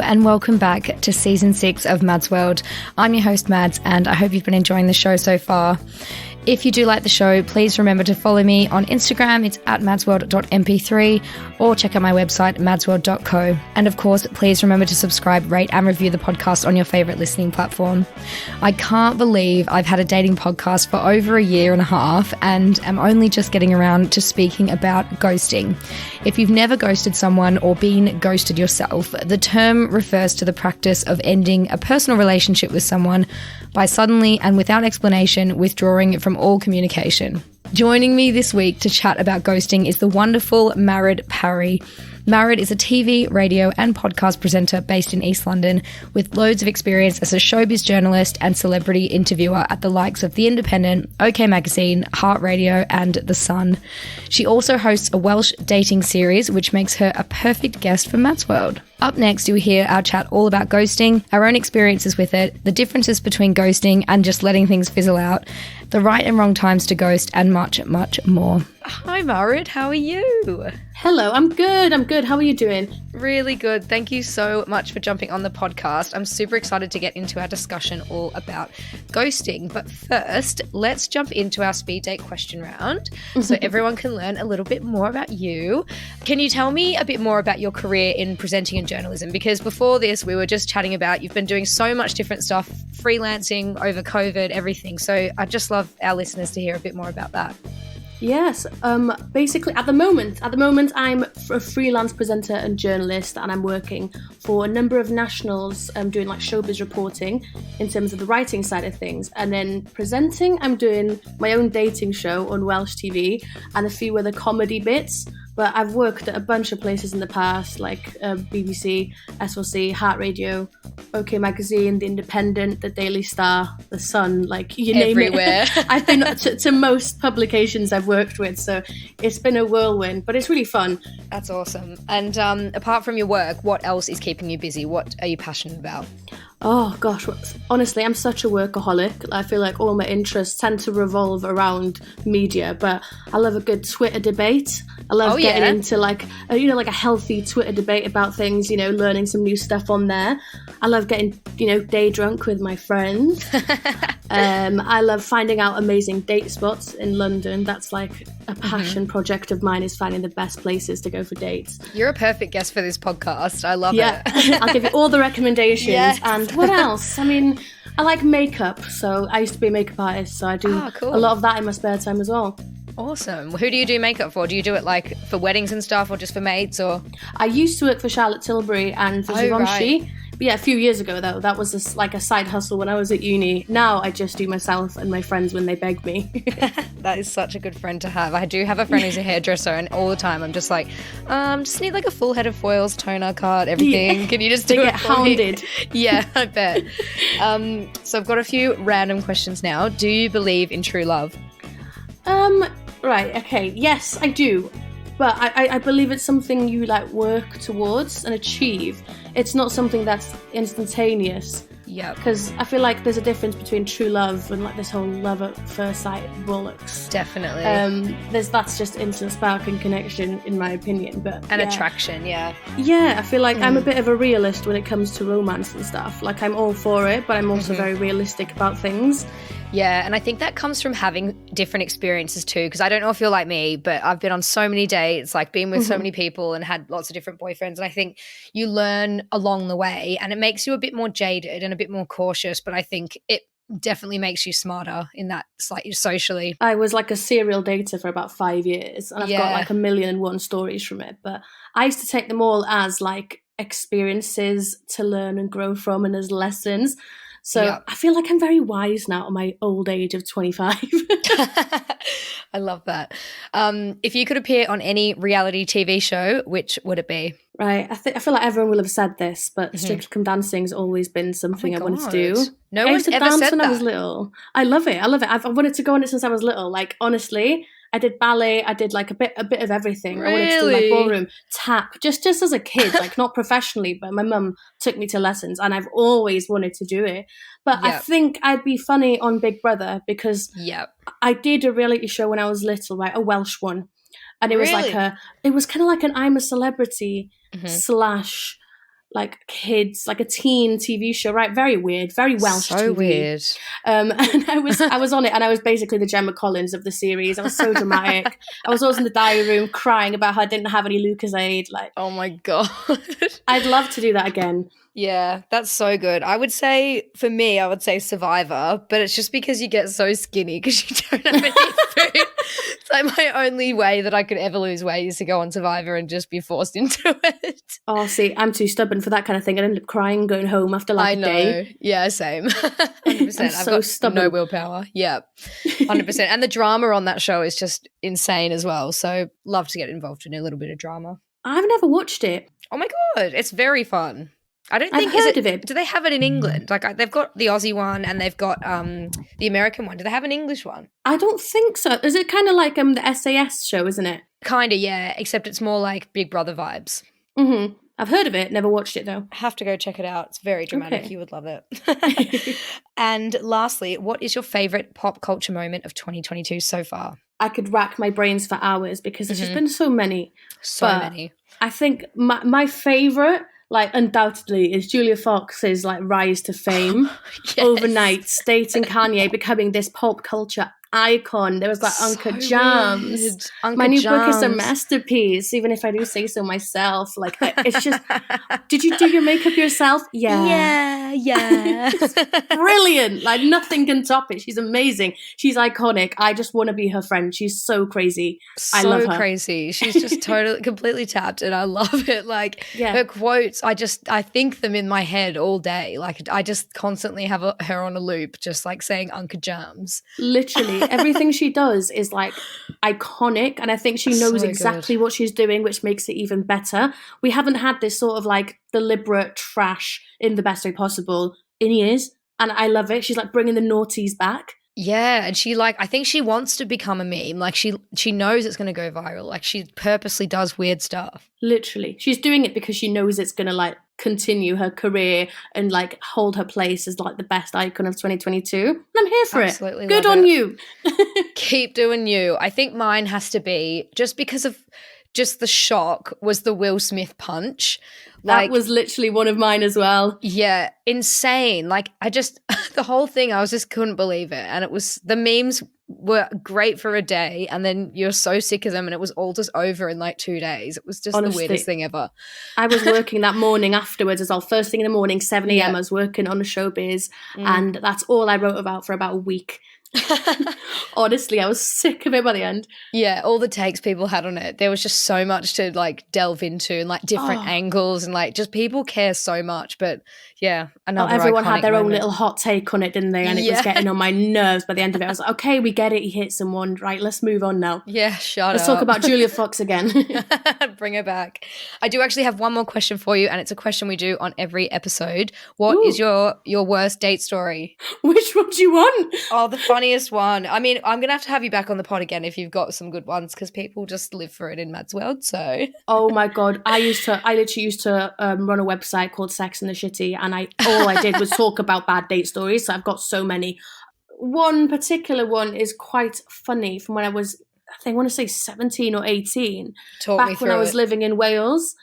and welcome back to Season 6 of Mads World. I'm your host, Mads, and I hope you've been enjoying the show so far. If you do like the show, please remember to follow me on Instagram. It's at madsworld.mp3 or check out my website, madsworld.co. And of course, please remember to subscribe, rate and review the podcast on your favourite listening platform. I can't believe I've had a dating podcast for over a year and a half and am only just getting around to speaking about ghosting. If you've never ghosted someone or been ghosted yourself, the term refers to the practice of ending a personal relationship with someone by suddenly and without explanation withdrawing from all communication. Joining me this week to chat about ghosting is the wonderful Mared Parry. Mared is a TV, radio and podcast presenter based in East London with loads of experience as a showbiz journalist and celebrity interviewer at the likes of The Independent, OK Magazine, Heart Radio and The Sun. She also hosts a Welsh Dating series, which makes her a perfect guest for Mads World. Up next, you'll hear our chat all about ghosting, our own experiences with it, the differences between ghosting and just letting things fizzle out, the right and wrong times to ghost, and much, much more. Hi, Mared. How are you? Hello, I'm good. How are you doing? Really good. Thank you so much for jumping on the podcast. I'm super excited to get into our discussion all about ghosting. But first, let's jump into our speed date question round so everyone can learn a little bit more about you. Can you tell me a bit more about your career in presenting and journalism? Because before this, we were just chatting about you've been doing so much different stuff, freelancing over COVID, everything. So I'd just love our listeners to hear a bit more about that. Yes, basically at the moment I'm a freelance presenter and journalist, and I'm working for a number of nationals doing like showbiz reporting in terms of the writing side of things. And then presenting, I'm doing my own dating show on Welsh TV and a few other comedy bits. But I've worked at a bunch of places in the past, like BBC, SLC, Heart Radio, OK Magazine, The Independent, The Daily Star, The Sun, like you name everywhere. It. I've been to most publications I've worked with, so it's been a whirlwind, but it's really fun. That's awesome. And apart from your work, what else is keeping you busy? What are you passionate about? Oh gosh, honestly, I'm such a workaholic. I feel like all my interests tend to revolve around media, but I love a good Twitter debate. I love getting into like a healthy Twitter debate about things, learning some new stuff on there. I love getting, day drunk with my friends. I love finding out amazing date spots in London. That's like a passion project of mine, is finding the best places to go for dates. You're a perfect guest for this podcast. I love it. I'll give you all the recommendations. Yes. And what else? I mean, I like makeup. So I used to be a makeup artist, so I do a lot of that in my spare time as well. Awesome. Who do you do makeup for? Do you do it like for weddings and stuff or just for mates? Or I used to work for Charlotte Tilbury and for Givenchy. Right. But yeah, a few years ago though, that was like a side hustle when I was at uni. Now I just do myself and my friends when they beg me. That is such a good friend to have. I do have a friend who's a hairdresser, and all the time I'm just like, just need like a full head of foils, toner, card, everything. Yeah. Can you just do it? Get hounded. Yeah, I bet. So I've got a few random questions now. Do you believe in true love? Right, okay. Yes, I do. But I believe it's something you like work towards and achieve. It's not something that's instantaneous. Yeah. Because I feel like there's a difference between true love and like this whole love at first sight bollocks. Definitely. That's just instant spark and connection, in my opinion. And attraction, yeah. Yeah, I feel like I'm a bit of a realist when it comes to romance and stuff. Like I'm all for it, but I'm also very realistic about things. Yeah, and I think that comes from having different experiences too, because I don't know if you're like me, but I've been on so many dates, like been with so many people and had lots of different boyfriends, and I think you learn along the way and it makes you a bit more jaded and a bit more cautious, but I think it definitely makes you smarter in that, slightly socially. I was like a serial dater for about 5 years and I've got like 1,000,001 stories from it, but I used to take them all as like experiences to learn and grow from and as lessons. So I feel like I'm very wise now at my old age of 25. I love that. If you could appear on any reality TV show, which would it be? Right. I feel like everyone will have said this, but Strictly Come Dancing's always been something I wanted to do. No one's ever dance said when that. I was little. I love it. I've wanted to go on it since I was little. Like, honestly, I did ballet. I did like a bit of everything. Really? I wanted to do like ballroom, tap, just as a kid, like not professionally, but my mum took me to lessons and I've always wanted to do it. But I think I'd be funny on Big Brother because I did a reality show when I was little, right? A Welsh one. And it was it was kind of like an I'm a Celebrity / like kids, like a teen TV show, right? Very weird, very Welsh So TV. weird. And I was on it, and I was basically the Gemma Collins of the series. I was so dramatic. I was always in the diary room crying about how I didn't have any Lucozade. Like, Oh my God. I'd love to do that again. Yeah, that's so good. I would say, for me, I would say Survivor, but it's just because you get so skinny because you don't have any food. It's like my only way that I could ever lose weight is to go on Survivor and just be forced into it. Oh, see, I'm too stubborn for that kind of thing. I'd end up crying, going home after like a day. Yeah, same. 100%. I've so got stubborn. no willpower. Yeah, 100%. And the drama on that show is just insane as well. So love to get involved in a little bit of drama. I've never watched it. Oh my God, it's very fun. I don't I've think heard of it. Do they have it in England? Like they've got the Aussie one and they've got the American one. Do they have an English one? I don't think so. Is it kind of like the SAS show, isn't it? Kind of, yeah. Except it's more like Big Brother vibes. Mm-hmm. I've heard of it. Never watched it though. Have to go check it out. It's very dramatic. Okay. You would love it. And lastly, what is your favorite pop culture moment of 2022 so far? I could rack my brains for hours because there's just been so many. So many. I think my favorite, like undoubtedly, is Julia Fox's like rise to fame Yes. overnight, dating Kanye, becoming this pop culture icon. There was like Uncut Gems. Weird. Uncut My new book is a Gems. masterpiece, even if I do say so myself. Like, it's just, did you do your makeup yourself? Yeah. Yeah. Brilliant. Like, nothing can top it. She's amazing. She's iconic. I just want to be her friend. She's so crazy. I love her. Crazy. She's just totally, completely tapped, and I love it. Like Yeah. her quotes, I think them in my head all day. Like I just constantly have her on a loop, just like saying Uncle Jams. Literally, everything she does is like iconic, and I think she knows So exactly what she's doing, which makes it even better. We haven't had this sort of like deliberate trash in the best way possible in years, and I love it. She's like bringing the naughties back. Yeah, and she I think she wants to become a meme. Like she knows it's going to go viral. Like she purposely does weird stuff. Literally, she's doing it because she knows it's going to like continue her career and like hold her place as like the best icon of 2022. And I'm here for Absolutely it. Good love on it. you. Keep doing you. I think mine has to be just because of just the shock was the Will Smith punch. That was literally one of mine as well. Yeah, insane. Like I just the whole thing, I just couldn't believe it. And it was the memes were great for a day, and then you're so sick of them, and it was all just over in like 2 days. It was just Honestly, the weirdest thing ever. I was working that morning afterwards as well. First thing in the morning, 7 a.m. Yeah. I was working on a showbiz, and that's all I wrote about for about a week. Honestly, I was sick of it by the end. Yeah, all the takes people had on it. There was just so much to like delve into, and like different angles, and like just people care so much. But yeah, another everyone had iconic their own moment. little hot take on it, didn't they? And it was getting on my nerves by the end of it. I was like, okay, we get it. He hit someone. Right, let's move on now. Yeah, shut Let's up. talk about Julia Fox again. Bring her back. I do actually have one more question for you, and it's a question we do on every episode. What is your worst date story? Which one do you want? Oh, the funniest one. I mean, I'm going to have you back on the pod again if you've got some good ones, because people just live for it in Mads World, so. Oh my God. I literally used to run a website called Sex and the Shitty, and all I did was talk about bad date stories, so I've got so many. One particular one is quite funny from when I was, I want to say 17 or 18. Back when I was living in Wales.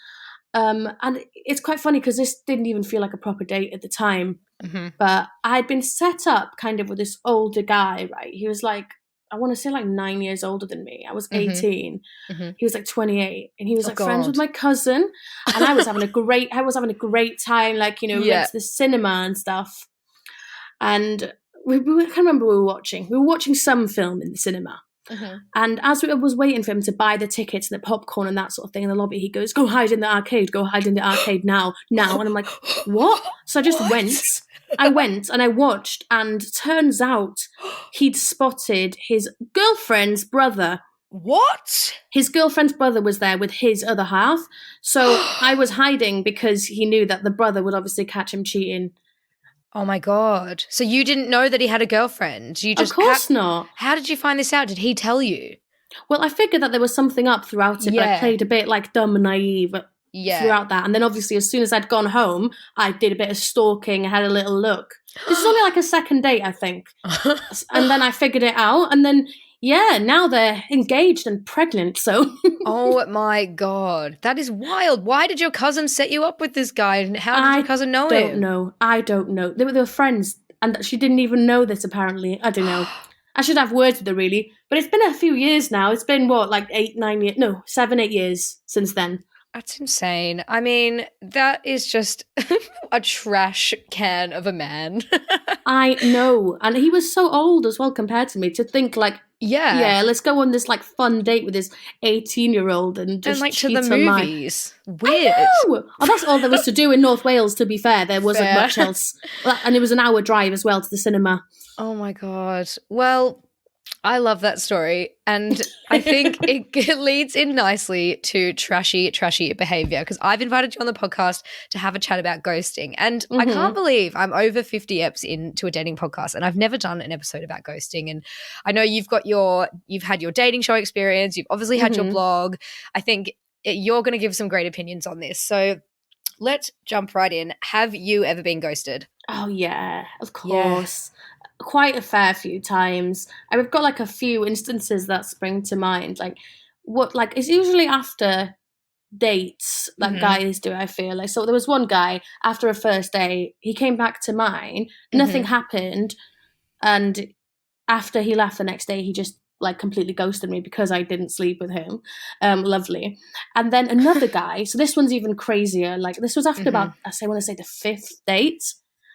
And it's quite funny because this didn't even feel like a proper date at the time. Mm-hmm. But I had been set up kind of with this older guy, right? He was like, I want to say like 9 years older than me. I was 18. Mm-hmm. He was like 28, and he was like friends with my cousin. And I was having a great time. Like, you know, we went to the cinema and stuff. And I can't remember what we were watching. We were watching some film in the cinema. Mm-hmm. And as I was waiting for him to buy the tickets and the popcorn and that sort of thing in the lobby, he goes, "Go hide in the arcade. Go hide in the arcade now." And I'm like, what? So I just went. I went and I watched, and turns out he'd spotted his girlfriend's brother. What? His girlfriend's brother was there with his other half. So I was hiding because he knew that the brother would obviously catch him cheating. Oh my God. So you didn't know that he had a girlfriend? You just Of course not. How did you find this out? Did he tell you? Well, I figured that there was something up throughout it, but I played a bit like dumb and naive throughout that. And then obviously as soon as I'd gone home, I did a bit of stalking. I had a little look. This is only like a second date, I think. And then I figured it out. And then Yeah, now they're engaged and pregnant, so. Oh my God. That is wild. Why did your cousin set you up with this guy? And how did your cousin know him? I don't know. They were friends, and she didn't even know this, apparently. I don't know. I should have words with her, really. But it's been a few years now. It's been, what, like 7, 8 years since then. That's insane. I mean, that is just a trash can of a man. I know. And he was so old as well compared to me, to think like, yeah, let's go on this like fun date with this 18-year-old and just like cheat to the on movies. Weird. I know. Oh, that's all there was to do in North Wales, to be fair. There wasn't much else. And it was an hour drive as well to the cinema. Oh my God. Well, I love that story, and I think it leads in nicely to trashy behavior, because I've invited you on the podcast to have a chat about ghosting, and I can't believe I'm over 50 eps into a dating podcast and I've never done an episode about ghosting. And I know you've had your dating show experience, you've obviously had your blog. I think you're going to give some great opinions on this. So let's jump right in. Have you ever been ghosted? Oh yeah, of course. Yeah. Quite a fair few times. I've got like a few instances that spring to mind. It's usually after dates that guys do, I feel like. So there was one guy, after a first date, he came back to mine, nothing happened, and after he left the next day, he just like completely ghosted me because I didn't sleep with him. Lovely. And then another guy, so this one's even crazier, like this was after about, I want to say the 5th date.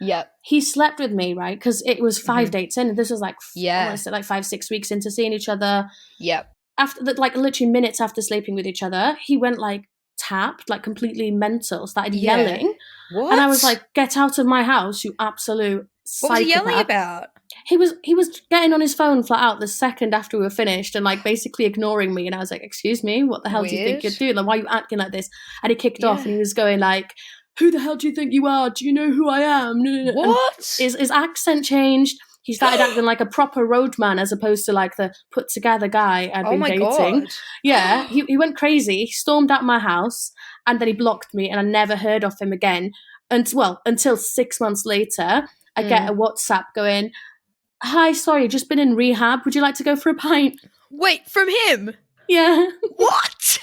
Yep. He slept with me, right? Because it was 5 dates in, and this was like, I want to say like 5-6 weeks into seeing each other. Yep. After that, like literally minutes after sleeping with each other, he went like tapped, like completely mental, started yelling. What? And I was like, "Get out of my house, you absolute psychopath." What was he yelling about? He was getting on his phone flat out the second after we were finished and like basically ignoring me. And I was like, "Excuse me, what the hell do you think you're doing? Like, why are you acting like this?" And he kicked off and he was going like, "Who the hell do you think you are? Do you know who I am?" What? His accent changed. He started acting like a proper roadman as opposed to like the put together guy I'd been dating. God. Yeah, he went crazy. He stormed out my house and then he blocked me and I never heard of him again. Until 6 months later, I get a WhatsApp going, "Hi, sorry, just been in rehab. Would you like to go for a pint?" Wait, from him? Yeah. What?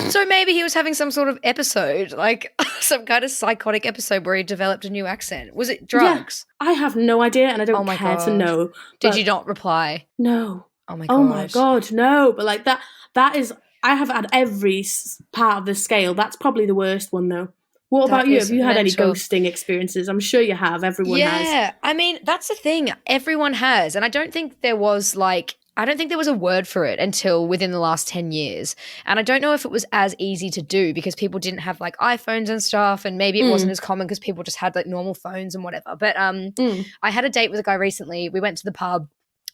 So maybe he was having some sort of episode, like some kind of psychotic episode where he developed a new accent. Was it drugs? Yeah, I have no idea and I don't care to know. Did you not reply? No. Oh my God. Oh my God, no. But like that is, I have had every part of the scale. That's probably the worst one though. What about you? Have you had any ghosting experiences? I'm sure you have. Everyone has. Yeah, I mean, that's the thing. Everyone has. And I don't think there was a word for it until within the last 10 years. And I don't know if it was as easy to do because people didn't have like iPhones and stuff, and maybe it wasn't as common because people just had like normal phones and whatever. But I had a date with a guy recently. We went to the pub.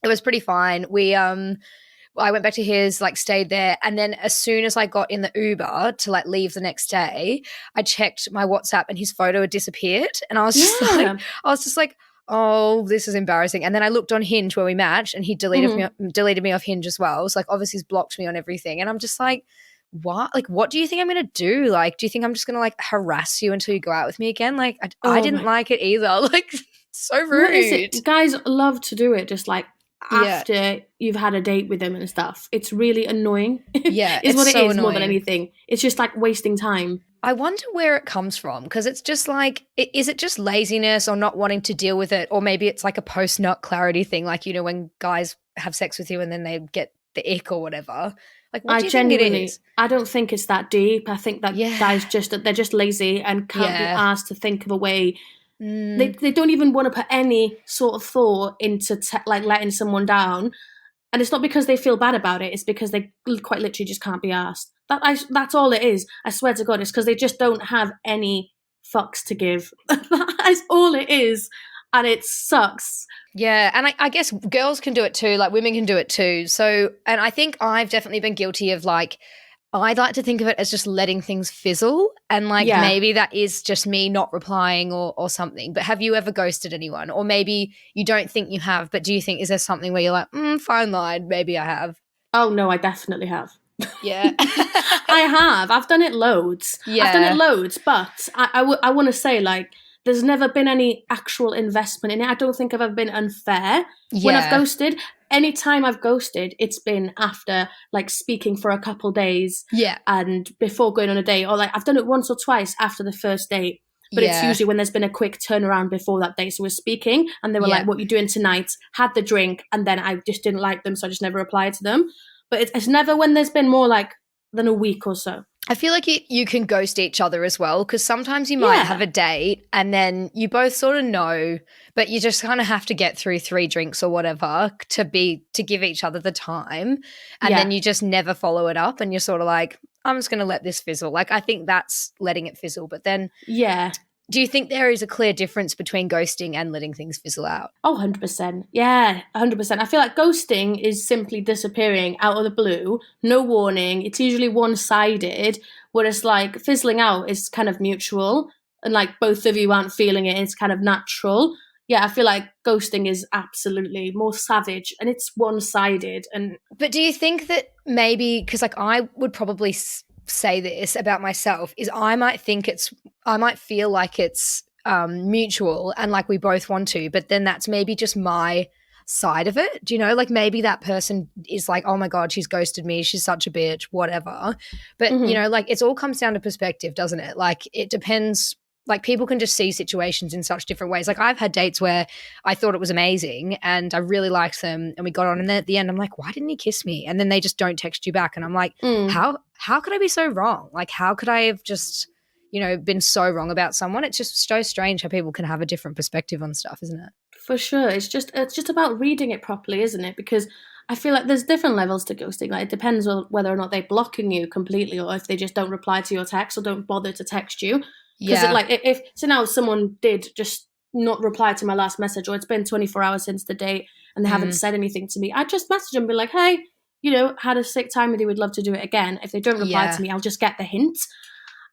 It was pretty fine. I went back to his, like stayed there. And then as soon as I got in the Uber to like leave the next day, I checked my WhatsApp and his photo had disappeared. And I was just like, oh, this is embarrassing. And then I looked on Hinge where we matched and he deleted me off Hinge as well. So like obviously he's blocked me on everything. And I'm just like, what? Like, what do you think I'm going to do? Like, do you think I'm just going to like harass you until you go out with me again? Like, I didn't like it either. Like, so rude. What is it? Guys love to do it just like after you've had a date with them and stuff. It's really annoying. Yeah, is what it so is annoying. More than anything. It's just like wasting time. I wonder where it comes from, because it's just like, is it just laziness or not wanting to deal with it? Or maybe it's like a post-nut clarity thing, like, you know, when guys have sex with you and then they get the ick or whatever. Like, what do you think it is? I don't think it's that deep. I think that guys they're just lazy and can't be asked to think of a way. They don't even want to put any sort of thought into like letting someone down. And it's not because they feel bad about it. It's because they quite literally just can't be asked. That's all it is. I swear to God, it's because they just don't have any fucks to give. That's all it is. And it sucks. Yeah, and I guess girls can do it too, like women can do it too. So, and I think I've definitely been guilty of like, I'd like to think of it as just letting things fizzle, and like maybe that is just me not replying or something. But have you ever ghosted anyone? Or maybe you don't think you have, but do you think, is there something where you're like, fine line, maybe I have? Oh no, I definitely have. Yeah. I have. I've done it loads. Yeah. I've done it loads, but I want to say like there's never been any actual investment in it. I don't think I've ever been unfair when I've ghosted. Any time I've ghosted, it's been after like speaking for a couple days and before going on a date, or like I've done it once or twice after the first date. But it's usually when there's been a quick turnaround before that date. So we're speaking and they were like, what are you doing tonight? Had the drink, and then I just didn't like them, so I just never replied to them. But it's never when there's been more like than a week or so. I feel like you can ghost each other as well, because sometimes you might have a date and then you both sort of know, but you just kind of have to get through 3 drinks or whatever to give each other the time, and then you just never follow it up and you're sort of like, I'm just going to let this fizzle. Like, I think that's letting it fizzle. But then do you think there is a clear difference between ghosting and letting things fizzle out? Oh, 100%. Yeah, 100%. I feel like ghosting is simply disappearing out of the blue, no warning. It's usually one-sided, whereas like fizzling out is kind of mutual and like both of you aren't feeling it. It's kind of natural. Yeah, I feel like ghosting is absolutely more savage and it's one-sided. But do you think that maybe, because like I would probably say this about myself, is I might feel like it's mutual and like we both want to, but then that's maybe just my side of it. Do you know, like maybe that person is like, oh my God, she's ghosted me, she's such a bitch, whatever. But you know, like it all comes down to perspective, doesn't it? Like it depends. Like people can just see situations in such different ways. Like I've had dates where I thought it was amazing and I really liked them and we got on, and then at the end I'm like, why didn't he kiss me? And then they just don't text you back and I'm like, how could I be so wrong? Like how could I have just, you know, been so wrong about someone? It's just so strange how people can have a different perspective on stuff, isn't it? For sure. It's just about reading it properly, isn't it? Because I feel like there's different levels to ghosting. Like it depends on whether or not they're blocking you completely or if they just don't reply to your text or don't bother to text you. Because like if so now someone did just not reply to my last message, or it's been 24 hours since the date and they haven't said anything to me, I'd just message them and be like, hey, you know, had a sick time with you, would love to do it again. If they don't reply to me, I'll just get the hint.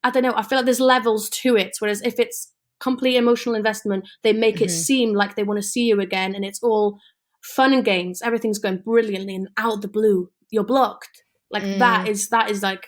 I don't know. I feel like there's levels to it. Whereas if it's complete emotional investment, they make it seem like they want to see you again and it's all fun and games. Everything's going brilliantly, and out of the blue, you're blocked. Like that is like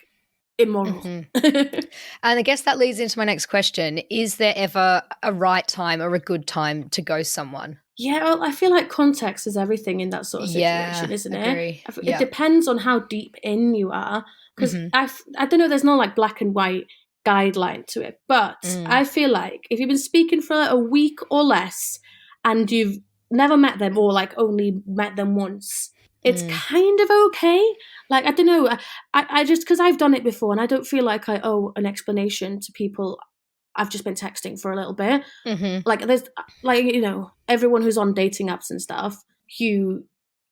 immoral. And I guess that leads into my next question. Is there ever a right time or a good time to ghost someone? Yeah, well, I feel like context is everything in that sort of situation, isn't it? It depends on how deep in you are. Because I don't know, there's no like black and white guideline to it. But I feel like if you've been speaking for a week or less and you've never met them or like only met them once, it's kind of okay. Like, I don't know, I just, because I've done it before and I don't feel like I owe an explanation to people I've just been texting for a little bit. Like, there's, like, you know, everyone who's on dating apps and stuff, you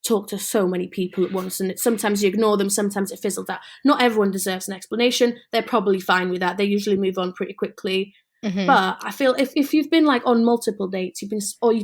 talk to so many people at once and sometimes you ignore them, sometimes it fizzles out. Not everyone deserves an explanation. They're probably fine with that. They usually move on pretty quickly. But I feel if you've been like on multiple dates, you've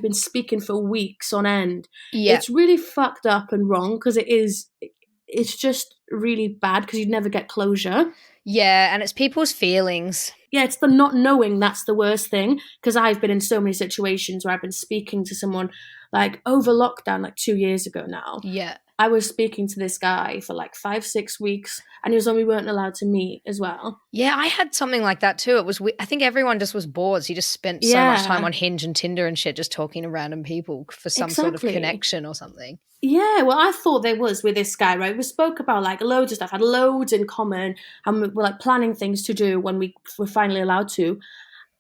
been speaking for weeks on end, it's really fucked up and wrong, because it's just really bad because you'd never get closure. Yeah, and it's people's feelings. Yeah, it's the not knowing that's the worst thing, because I've been in so many situations where I've been speaking to someone like over lockdown, like 2 years ago now. Yeah. I was speaking to this guy for like 5-6 weeks and it was when we weren't allowed to meet as well. Yeah, I had something like that too. It was, I think everyone just was bored. So you just spent so much time on Hinge and Tinder and shit just talking to random people for some sort of connection or something. Yeah, well, I thought there was with this guy, right? We spoke about like loads of stuff, had loads in common, and we were like planning things to do when we were finally allowed to.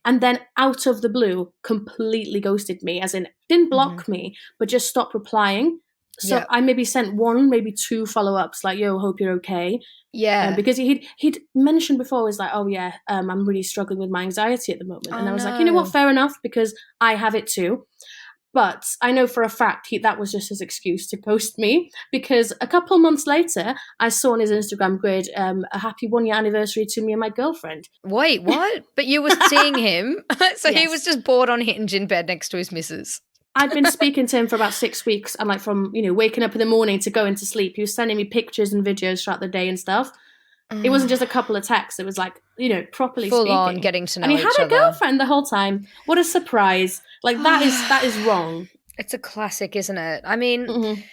And then out of the blue, completely ghosted me, as in didn't block me, but just stopped replying. So I maybe sent 1, maybe 2 follow-ups, like, yo, hope you're okay. Yeah. Because he'd mentioned before, was like, oh yeah, I'm really struggling with my anxiety at the moment. And I was like, you know what, fair enough, because I have it too. But I know for a fact that was just his excuse to ghost me, because a couple of months later, I saw on his Instagram grid a happy 1-year anniversary to me and my girlfriend. Wait, what? But you were seeing him? So he was just bored on Hinge in bed next to his missus. I'd been speaking to him for about 6 weeks, and like from, you know, waking up in the morning to going to sleep, he was sending me pictures and videos throughout the day and stuff. It wasn't just a couple of texts. It was like, you know, properly full speaking. on getting to know each other. And he had a girlfriend the whole time. What a surprise. Like that is wrong. It's a classic, isn't it? I mean,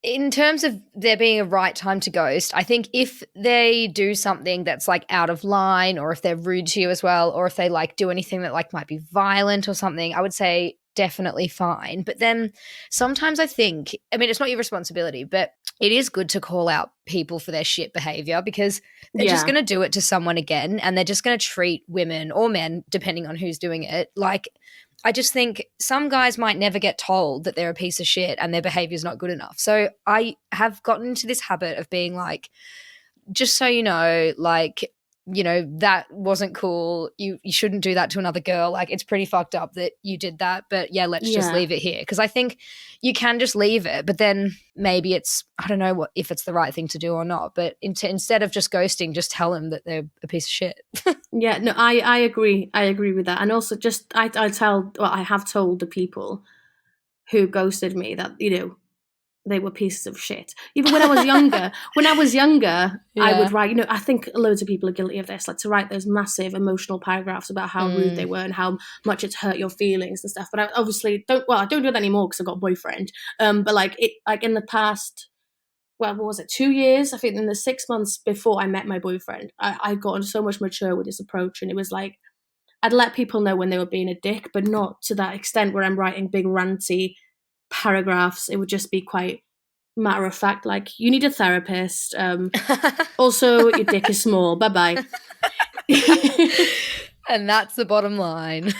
in terms of there being a right time to ghost, I think if they do something that's like out of line, or if they're rude to you as well, or if they like do anything that like might be violent or something, I would say definitely fine. But then sometimes I think, I mean, it's not your responsibility, but it is good to call out people for their shit behavior, because they're just going to do it to someone again, and they're just going to treat women or men, depending on who's doing it, like, I just think some guys might never get told that they're a piece of shit and their behavior is not good enough. So I have gotten into this habit of being like, just so you know, like, you know, that wasn't cool. You shouldn't do that to another girl. Like, it's pretty fucked up that you did that. But yeah, let's just leave it here. Because I think you can just leave it, but then maybe it's, I don't know if it's the right thing to do or not. But instead of just ghosting, just tell them that they're a piece of shit. Yeah, no, I agree. I agree with that. And also just I have told the people who ghosted me that, you know, they were pieces of shit. Even when I was younger, I would write, you know, I think loads of people are guilty of this, like to write those massive emotional paragraphs about how rude they were and how much it's hurt your feelings and stuff. But I obviously I don't do that anymore because I've got a boyfriend. But like in the past, well, what was it, 2 years? I think in the 6 months before I met my boyfriend, I got so much mature with this approach. And it was like, I'd let people know when they were being a dick, but not to that extent where I'm writing big ranty paragraphs. It would just be quite matter of fact, like, you need a therapist. Also, your dick is small. Bye-bye. And that's the bottom line.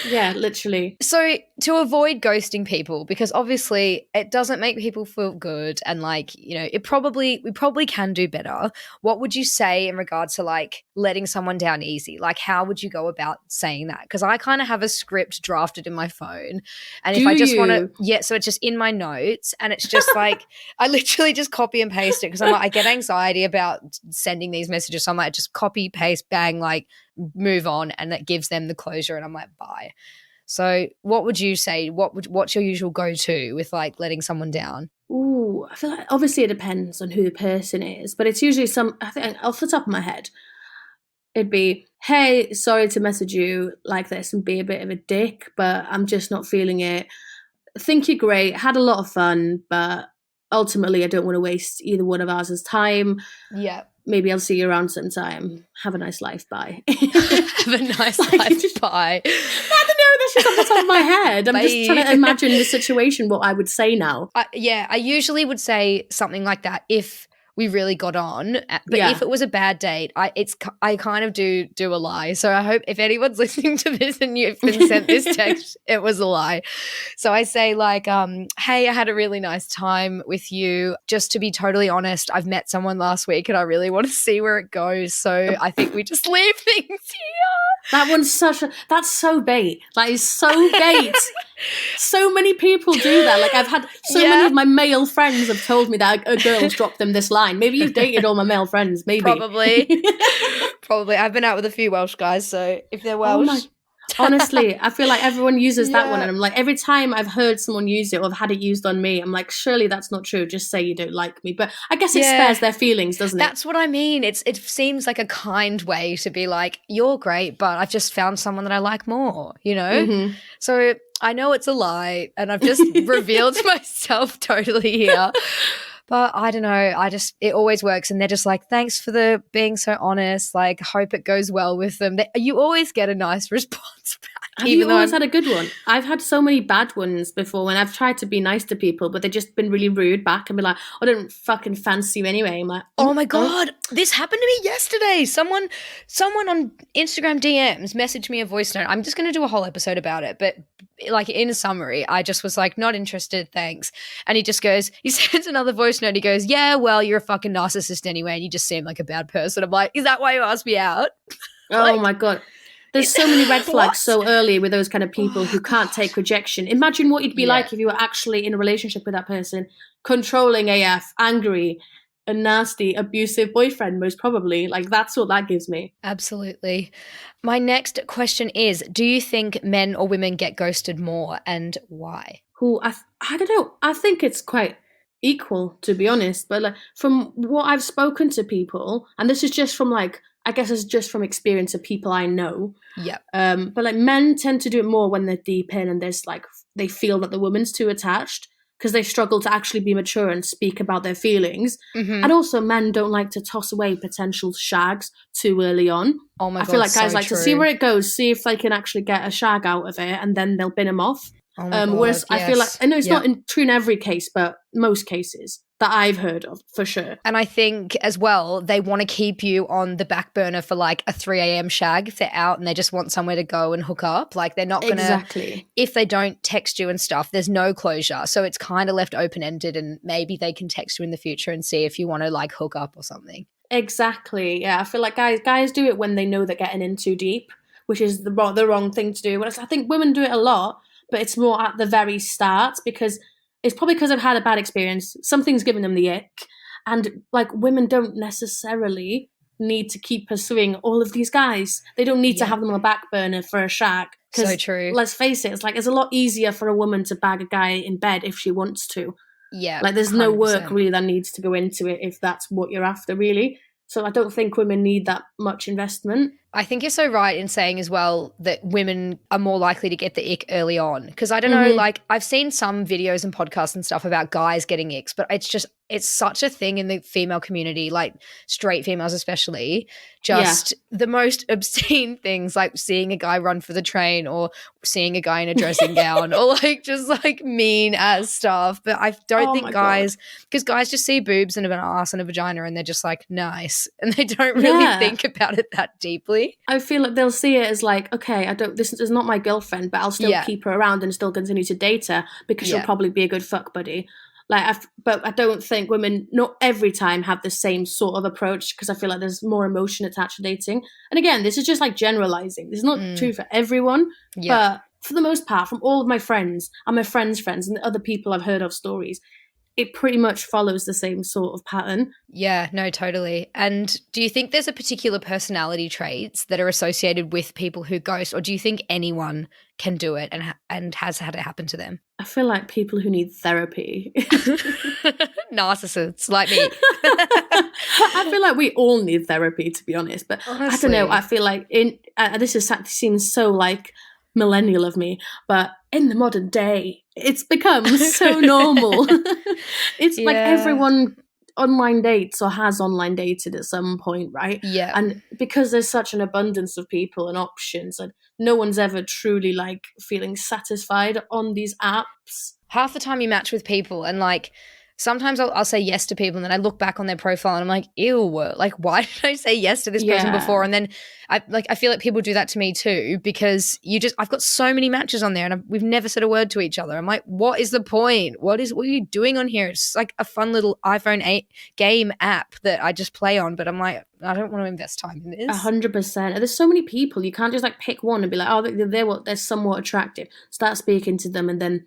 Yeah, literally. So to avoid ghosting people, because obviously it doesn't make people feel good, and like, you know, we probably can do better. What would you say in regards to like letting someone down easy? Like, how would you go about saying that? Because I kind of have a script drafted in my phone, and if I just want to, so it's just in my notes, and it's just like I literally just copy and paste it, because I'm like, I get anxiety about sending these messages, so I'm like, just copy, paste, bang, like move on, and that gives them the closure, and I'm like, bye. So what would you say? What's your usual go-to with like letting someone down? Ooh, I feel like obviously it depends on who the person is, but it's usually I think off the top of my head, it'd be, hey, sorry to message you like this and be a bit of a dick, but I'm just not feeling it. Think you're great, had a lot of fun, but ultimately I don't want to waste either one of ours' time. Yeah. Maybe I'll see you around sometime. Have a nice life. Bye. Have a nice life. Bye. I don't know. That's just off the top of my head. I'm just trying to imagine the situation, what I would say now. I usually would say something like that if we really got on. But if it was a bad date, I kind of do a lie. So I hope if anyone's listening to this and you've been sent this text, it was a lie. So I say like, hey, I had a really nice time with you. Just to be totally honest, I've met someone last week and I really want to see where it goes. So I think we just leave things here. That one's that's so bait. That is so bait. So many people do that. Like, I've had many of my male friends have told me that a girl's dropped them this line. Maybe you've dated all my male friends. Maybe. Probably. I've been out with a few Welsh guys, so if they're Welsh. Honestly, I feel like everyone uses that one, and I'm like, every time I've heard someone use it or I've had it used on me, I'm like, surely that's not true. Just say you don't like me. But I guess it spares their feelings, doesn't it? That's what I mean. It seems like a kind way to be like, you're great, but I've just found someone that I like more, you know? Mm-hmm. So I know it's a lie, and I've just revealed myself totally here. But I don't know. It always works. And they're just like, thanks for being so honest. Like, hope it goes well with them. You always get a nice response back. Have you always had a good one? I've had so many bad ones before when I've tried to be nice to people, but they've just been really rude back and be like, I don't fucking fancy you anyway. I'm like, oh my God, this happened to me yesterday. Someone on Instagram DMs messaged me a voice note. I'm just going to do a whole episode about it. But like in a summary, I just was like, not interested, thanks. And he sends another voice note. He goes, yeah, well, you're a fucking narcissist anyway, and you just seem like a bad person. I'm like, is that why you asked me out? Oh my God. There's so many red flags so early with those kind of people who can't take rejection. Imagine what you'd be like if you were actually in a relationship with that person, controlling AF, angry, a nasty, abusive boyfriend, most probably. Like, that's what that gives me. Absolutely. My next question is, do you think men or women get ghosted more, and why? I don't know. I think it's quite equal, to be honest. But like, from what I've spoken to people, and this is just from like, I guess it's just from experience of people I know. Yeah. But like, men tend to do it more when they're deep in and there's like, they feel that the woman's too attached. because they struggle to actually be mature and speak about their feelings. Mm-hmm. And also men don't like to toss away potential shags too early on. Oh my God, I feel like guys so like true. to see where it goes, see if they can actually get a shag out of it, and then they'll bin them off. Oh my God, Whereas I feel like, yes. I know it's Yep. not true in every case, but most cases that I've heard of, for sure. And I think as well, they want to keep you on the back burner for like a 3 a.m. shag if they're out and they just want somewhere to go and hook up. Like they're not going to, Exactly. if they don't text you and stuff, there's no closure. So it's kind of left open-ended, and maybe they can text you in the future and see if you want to like hook up or something. Exactly. Yeah, I feel like guys do it when they know they're getting in too deep, which is the wrong thing to do. Whereas I think women do it a lot, but it's more at the very start, because it's probably because I've had a bad experience. Something's given them the ick. And like women don't necessarily need to keep pursuing all of these guys. They don't need to have them on the back burner for a shag. So true. Let's face it, it's a lot easier for a woman to bag a guy in bed if she wants to. Yeah. Like there's no 100%. work really that needs to go into it if that's what you're after, really. So I don't think women need that much investment. I think you're so right in saying as well that women are more likely to get the ick early on. Because I don't know, like I've seen some videos and podcasts and stuff about guys getting icks, but it's such a thing in the female community, like straight females especially, just the most obscene things, like seeing a guy run for the train or seeing a guy in a dressing gown or like just like mean ass stuff. But I don't think guys, because guys just see boobs and an ass and a vagina and they're just like, nice. And they don't really think about it that deeply. I feel like they'll see it as like, okay, this is not my girlfriend, but I'll still keep her around and still continue to date her because she'll probably be a good fuck buddy. But I don't think women, not every time, have the same sort of approach, because I feel like there's more emotion attached to dating. And again, this is just like generalizing. This is not true for everyone, but for the most part, from all of my friends and my friends' friends and the other people I've heard of stories, it pretty much follows the same sort of pattern. Yeah, no, totally. And do you think there's a particular personality traits that are associated with people who ghost, or do you think anyone can do it and has had it happen to them? I feel like people who need therapy. Narcissists like me. I feel like we all need therapy, to be honest. But honestly, I don't know. I feel like this seems so like millennial of me, but in the modern day, it's become so normal. It's like everyone online dates or has online dated at some point, right? Yeah. And because there's such an abundance of people and options, and no one's ever truly like feeling satisfied on these apps. Half the time you match with people and like sometimes I'll say yes to people and then I look back on their profile and I'm like, ew, like why did I say yes to this person before? And then I feel like people do that to me too, because I've got so many matches on there and we've never said a word to each other. I'm like, what is the point? What are you doing on here? It's like a fun little iPhone 8 game app that I just play on, but I'm like, I don't want to invest time in this. 100%. There's so many people. You can't just like pick one and be like, oh, they're somewhat attractive. Start speaking to them and then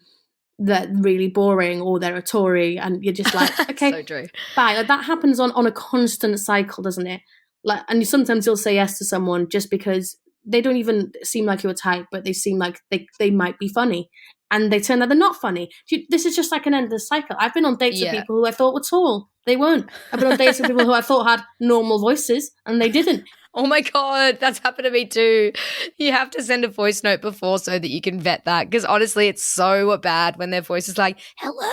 they're really boring or they're a Tory and you're just like, okay, so true. Bye. Like that happens on a constant cycle, doesn't it? Like, and sometimes you'll say yes to someone just because they don't even seem like your type, but they seem like they might be funny, and they turn out they're not funny. This is just like an endless cycle. I've been on dates with people who I thought were tall. They weren't. I've been on dates with people who I thought had normal voices, and they didn't. Oh my God, that's happened to me too. You have to send a voice note before so that you can vet that, because honestly, it's so bad when their voice is like, hello,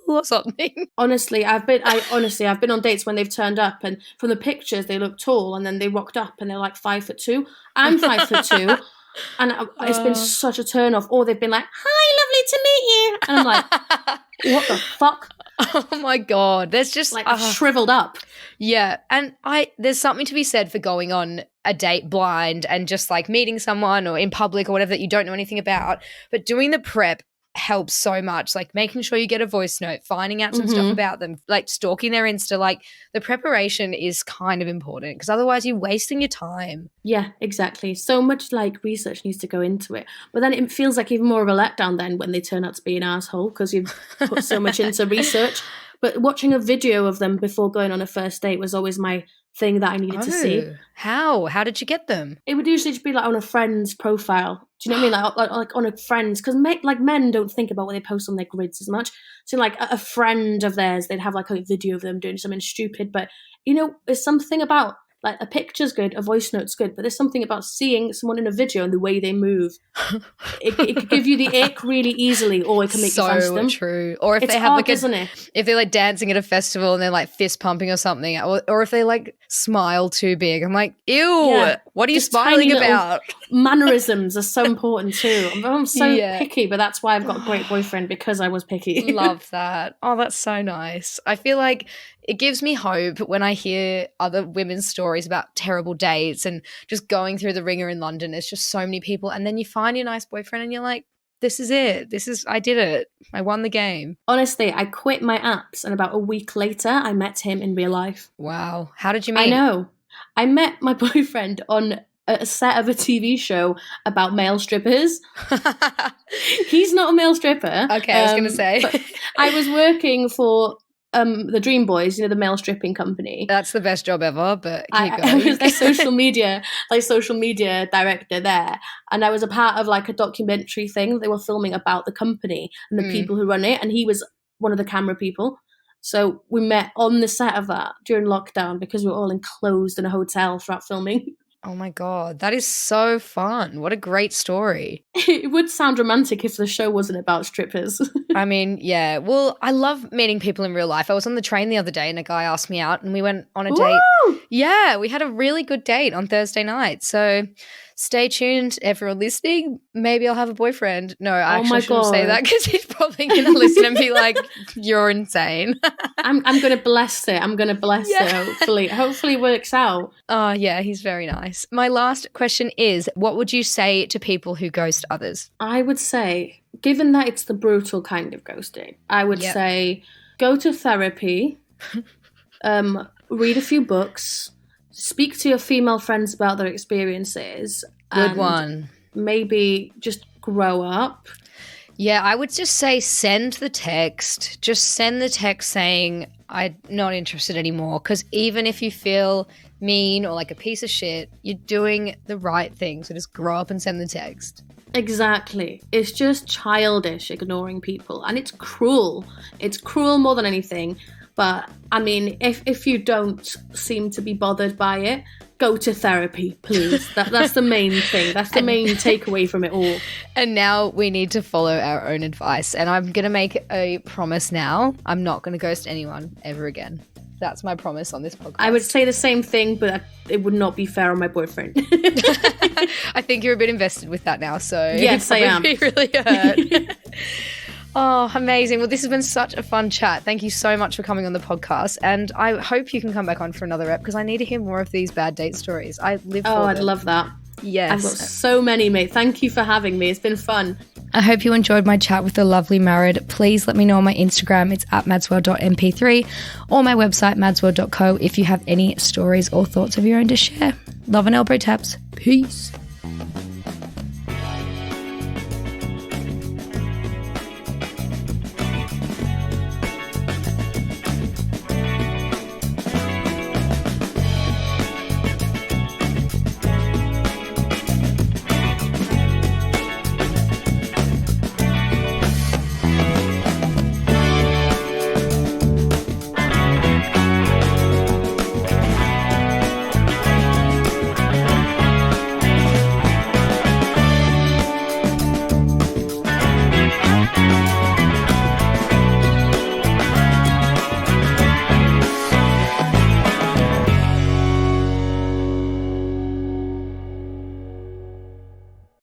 or something. Honestly, I've been on dates when they've turned up and from the pictures they look tall and then they rocked up and they're like 5'2". I'm 5'2". And it's been such a turn off. Or they've been like, hi, lovely to meet you. And I'm like, what the fuck? Oh my God. There's just like shriveled up. Yeah. And there's something to be said for going on a date blind and just like meeting someone or in public or whatever that you don't know anything about. But doing the prep helps so much, like making sure you get a voice note, finding out some stuff about them, like stalking their Insta. Like the preparation is kind of important, because otherwise you're wasting your time. Yeah, exactly. So much like research needs to go into it, but then it feels like even more of a letdown then when they turn out to be an asshole because you've put so much into research. But watching a video of them before going on a first date was always my thing that I needed to see. How did you get them? It would usually just be like on a friend's profile. Do you know what I mean? Like on a friend's, because men don't think about what they post on their grids as much. So like a friend of theirs, they'd have like a video of them doing something stupid. But you know, there's something about Like, a picture's good, a voice note's good, but there's something about seeing someone in a video and the way they move. It could give you the ick really easily, or it can make you fancy them. So true. Or if It's they have hard, isn't it? if they're like dancing at a festival and they're like fist pumping or something, or if they like smile too big, I'm like, ew, what are you Just smiling tiny little about? Mannerisms are so important too. I'm so picky, but that's why I've got a great boyfriend, because I was picky. Love that. Oh, that's so nice. I feel like it gives me hope when I hear other women's stories about terrible dates and just going through the ringer in London. There's just so many people. And then you find your nice boyfriend and you're like, this is it. I did it. I won the game. Honestly, I quit my apps, and about a week later, I met him in real life. Wow. How did you meet? I know. I met my boyfriend on a set of a TV show about male strippers. He's not a male stripper. Okay, I was going to say. I was working for the Dream Boys, the male stripping company. That's the best job ever, but keep going. I was their social media director there, and I was a part of like a documentary thing that they were filming about the company and the people who run it, and he was one of the camera people. So we met on the set of that during lockdown, because we were all enclosed in a hotel throughout filming. Oh my God, that is so fun. What a great story. It would sound romantic if the show wasn't about strippers. I mean, yeah. Well, I love meeting people in real life. I was on the train the other day and a guy asked me out and we went on a date. Woo! Yeah, we had a really good date on Thursday night. So stay tuned, everyone listening. Maybe I'll have a boyfriend. No, I actually shouldn't say that, because he's probably going to listen and be like, you're insane. I'm going to bless it. It, hopefully. Hopefully it works out. Oh, yeah, he's very nice. My last question is, what would you say to people who ghost others? I would say, given that it's the brutal kind of ghosting, I would say go to therapy, read a few books, speak to your female friends about their experiences. Good one. Maybe just grow up. Yeah, I would just say send the text. Just send the text saying, I'm not interested anymore. Because even if you feel mean or like a piece of shit, you're doing the right thing. So just grow up and send the text. Exactly. It's just childish ignoring people. And it's cruel. It's cruel more than anything. But, I mean, if you don't seem to be bothered by it, go to therapy, please. That's the main thing. That's the main takeaway from it all. And now we need to follow our own advice. And I'm going to make a promise now. I'm not going to ghost anyone ever again. That's my promise on this podcast. I would say the same thing, but it would not be fair on my boyfriend. I think you're a bit invested with that now, so yes, I am. Really hurt. Oh, amazing. Well, this has been such a fun chat. Thank you so much for coming on the podcast. And I hope you can come back on for another ep, because I need to hear more of these bad date stories. I live for them. I'd love that. Yes. I've got so many, mate. Thank you for having me. It's been fun. I hope you enjoyed my chat with the lovely Mared. Please let me know on my Instagram. It's at madsworld.mp3 or my website, madsworld.co, if you have any stories or thoughts of your own to share. Love and elbow taps. Peace.